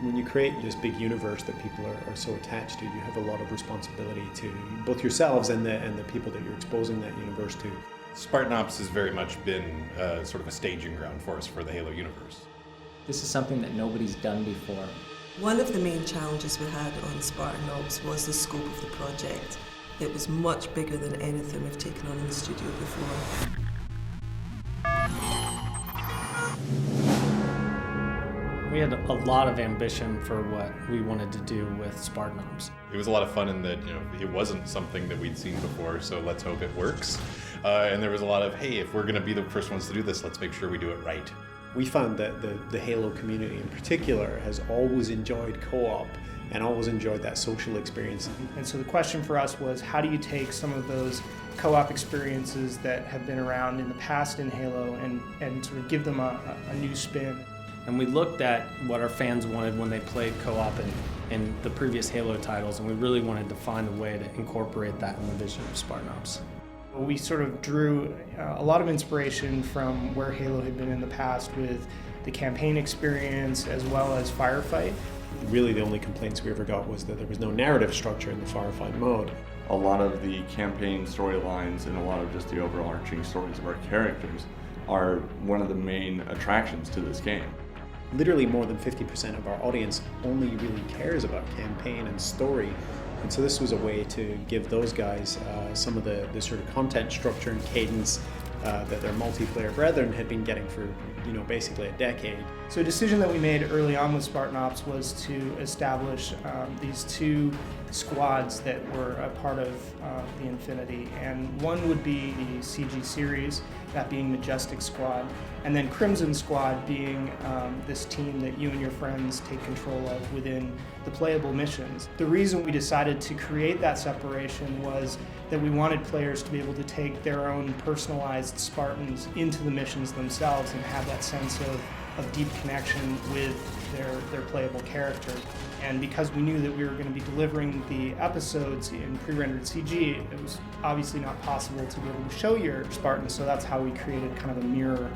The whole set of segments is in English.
When you create this big universe that people are so attached to, you have a lot of responsibility to both yourselves and the people that you're exposing that universe to. Spartan Ops has very much been sort of a staging ground for us for the Halo universe. This is something that nobody's done before. One of the main challenges we had on Spartan Ops was the scope of the project. It was much bigger than anything we've taken on in the studio before. We had a lot of ambition for what we wanted to do with Spartan Ops. It was a lot of fun in that, it wasn't something that we'd seen before, so let's hope it works. And there was a lot of, hey, if we're going to be the first ones to do this, let's make sure we do it right. We found that the Halo community in particular has always enjoyed co-op and always enjoyed that social experience. And so the question for us was, how do you take some of those co-op experiences that have been around in the past in Halo and sort of give them a new spin? And we looked at what our fans wanted when they played co-op in the previous Halo titles, and we really wanted to find a way to incorporate that in the vision of Spartan Ops. We sort of drew a lot of inspiration from where Halo had been in the past with the campaign experience as well as Firefight. Really the only complaints we ever got was that there was no narrative structure in the Firefight mode. A lot of the campaign storylines and a lot of just the overarching stories of our characters are one of the main attractions to this game. Literally more than 50% of our audience only really cares about campaign and story. And so this was a way to give those guys some of the sort of content structure and cadence that their multiplayer brethren had been getting for basically a decade. So a decision that we made early on with Spartan Ops was to establish these two squads that were a part of the Infinity, and one would be the CG series, that being Majestic Squad, and then Crimson Squad being this team that you and your friends take control of within the playable missions. The reason we decided to create that separation was that we wanted players to be able to take their own personalized Spartans into the missions themselves and have that sense of deep connection with their playable character. And because we knew that we were going to be delivering the episodes in pre-rendered CG, it was obviously not possible to be able to show your Spartan, so that's how we created kind of a mirror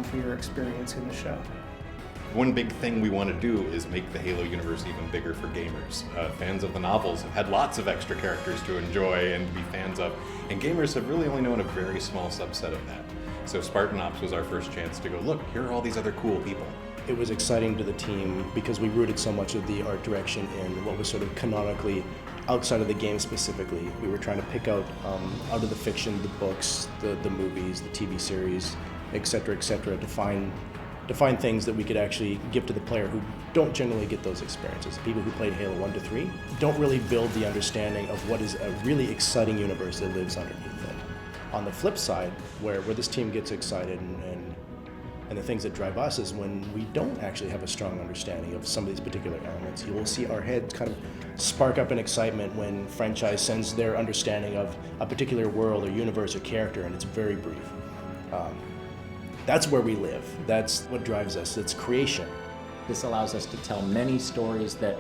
for your experience in the show. One big thing we want to do is make the Halo universe even bigger for gamers. Fans of the novels have had lots of extra characters to enjoy and be fans of, and gamers have really only known a very small subset of that. So Spartan Ops was our first chance to go, look, here are all these other cool people. It was exciting to the team because we rooted so much of the art direction in what was sort of canonically outside of the game specifically. We were trying to pick out of the fiction, the books, the movies, the TV series, et cetera, to find things that we could actually give to the player who don't generally get those experiences. People who played Halo 1 to 3 don't really build the understanding of what is a really exciting universe that lives underneath it. On the flip side, where this team gets excited and the things that drive us is when we don't actually have a strong understanding of some of these particular elements. You will see our heads kind of spark up in excitement when franchise sends their understanding of a particular world or universe or character, and it's very brief. That's where we live. That's what drives us. It's creation. This allows us to tell many stories that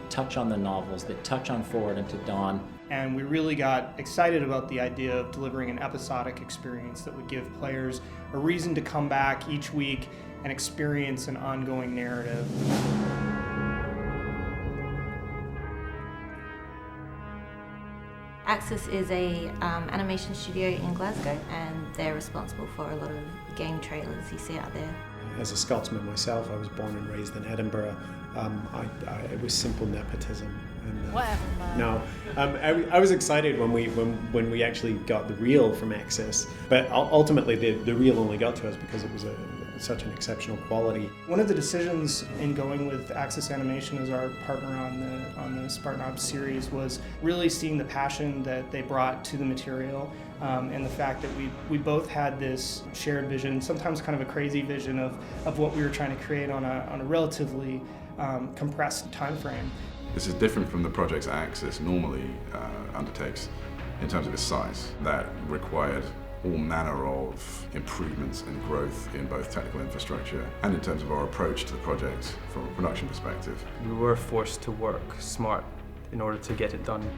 touch on the novels, that touch on Forward and to Dawn. And we really got excited about the idea of delivering an episodic experience that would give players a reason to come back each week and experience an ongoing narrative. Axis is a animation studio in Glasgow, and they're responsible for a lot of game trailers you see out there. As a Scotsman myself, I was born and raised in Edinburgh. It was simple nepotism. And, Whatever, man. No, I was excited when we actually got the reel from Axis, but ultimately the reel only got to us because it was such an exceptional quality. One of the decisions in going with Axis Animation as our partner on the Spartan Ops series was really seeing the passion that they brought to the material, and the fact that we both had this shared vision, sometimes kind of a crazy vision of what we were trying to create on a relatively compressed time frame. This is different from the projects Axis normally undertakes in terms of its size. That required all manner of improvements and growth in both technical infrastructure and in terms of our approach to the project from a production perspective. We were forced to work smart in order to get it done.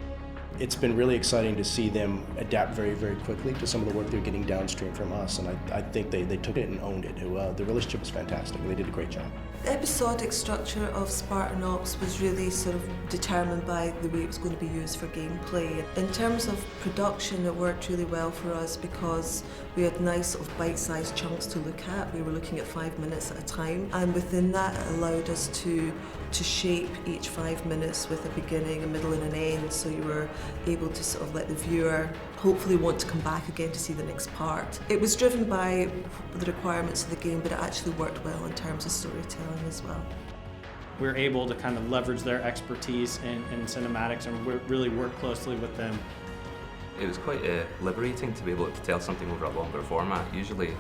It's been really exciting to see them adapt very, very quickly to some of the work they're getting downstream from us, and I think they took it and owned it. The relationship was fantastic. They did a great job. The episodic structure of Spartan Ops was really sort of determined by the way it was going to be used for gameplay. In terms of production, it worked really well for us because we had nice sort of bite-sized chunks to look at. We were looking at 5 minutes at a time, and within that it allowed us to shape each 5 minutes with a beginning, a middle and an end, so you were able to sort of let the viewer hopefully want to come back again to see the next part. It was driven by the requirements of the game, but it actually worked well in terms of storytelling as well. We're able to kind of leverage their expertise in cinematics and really work closely with them. It was quite liberating to be able to tell something over a longer format. Usually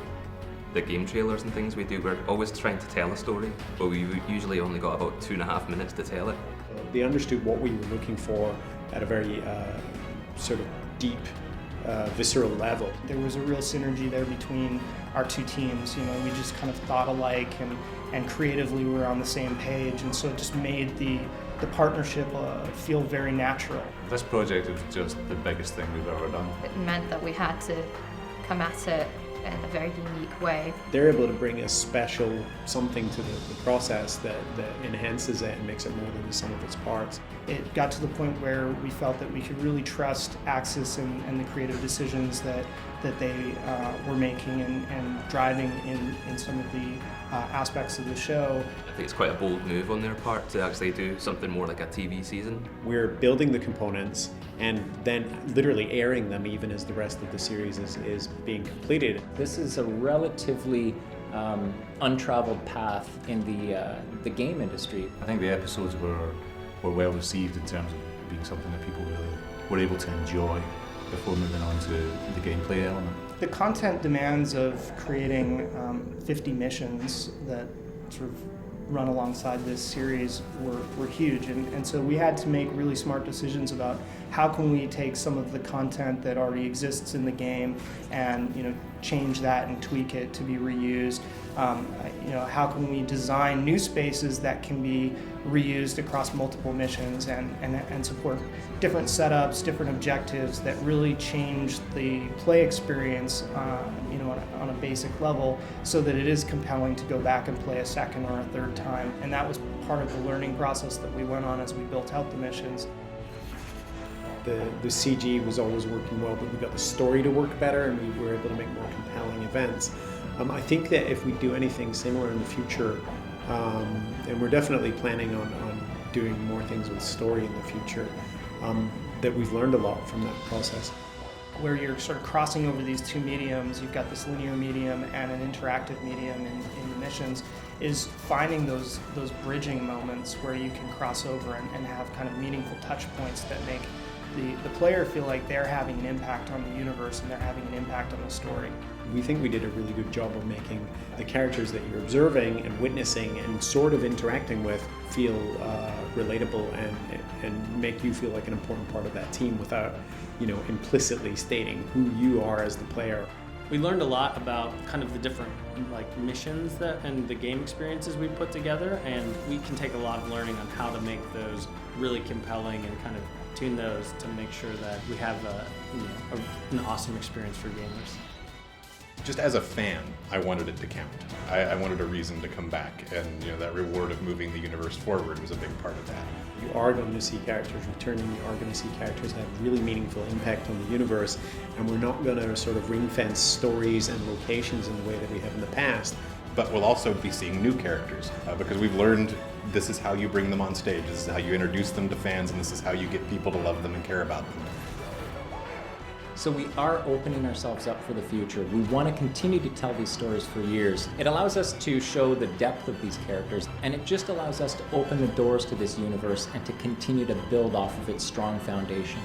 the game trailers and things we do, we're always trying to tell a story, but we usually only got about 2.5 minutes to tell it. They understood what we were looking for at a very sort of deep, visceral level. There was a real synergy there between our two teams. You know, we just kind of thought alike and creatively we were on the same page, and so it just made the partnership feel very natural. This project was just the biggest thing we've ever done. It meant that we had to come at it in a very unique way. They're able to bring a special something to the process that enhances it and makes it more than the sum of its parts. It got to the point where we felt that we could really trust Axis and the creative decisions that they were making and driving in some of the aspects of the show. I think it's quite a bold move on their part to actually do something more like a TV season. We're building the components and then literally airing them even as the rest of the series is being completed. This is a relatively untraveled path in the game industry. I think the episodes were well received in terms of being something that people really were able to enjoy before moving on to the gameplay element. The content demands of creating 50 missions that sort of run alongside this series were huge, and so we had to make really smart decisions about how can we take some of the content that already exists in the game and change that and tweak it to be reused. How can we design new spaces that can be reused across multiple missions and support different setups, different objectives that really change the play experience on a basic level so that it is compelling to go back and play a second or a third time. And that was part of the learning process that we went on as we built out the missions. The CG was always working well, but we got the story to work better and we were able to make more compelling events. I think that if we do anything similar in the future, and we're definitely planning on doing more things with story in the future, that we've learned a lot from that process. Where you're sort of crossing over these two mediums, you've got this linear medium and an interactive medium in the missions, is finding those bridging moments where you can cross over and have kind of meaningful touch points that make the player feel like they're having an impact on the universe and they're having an impact on the story. We think we did a really good job of making the characters that you're observing and witnessing and sort of interacting with feel relatable and make you feel like an important part of that team without, implicitly stating who you are as the player. We learned a lot about kind of the different missions and the game experiences we put together, and we can take a lot of learning on how to make those really compelling and kind of tune those to make sure that we have an awesome experience for gamers. Just as a fan, I wanted it to count. I wanted a reason to come back, and that reward of moving the universe forward was a big part of that. You are going to see characters returning, you are going to see characters have really meaningful impact on the universe, and we're not going to sort of ring fence stories and locations in the way that we have in the past. But we'll also be seeing new characters, because we've learned this is how you bring them on stage, this is how you introduce them to fans, and this is how you get people to love them and care about them. So we are opening ourselves up for the future. We want to continue to tell these stories for years. It allows us to show the depth of these characters, and it just allows us to open the doors to this universe and to continue to build off of its strong foundation.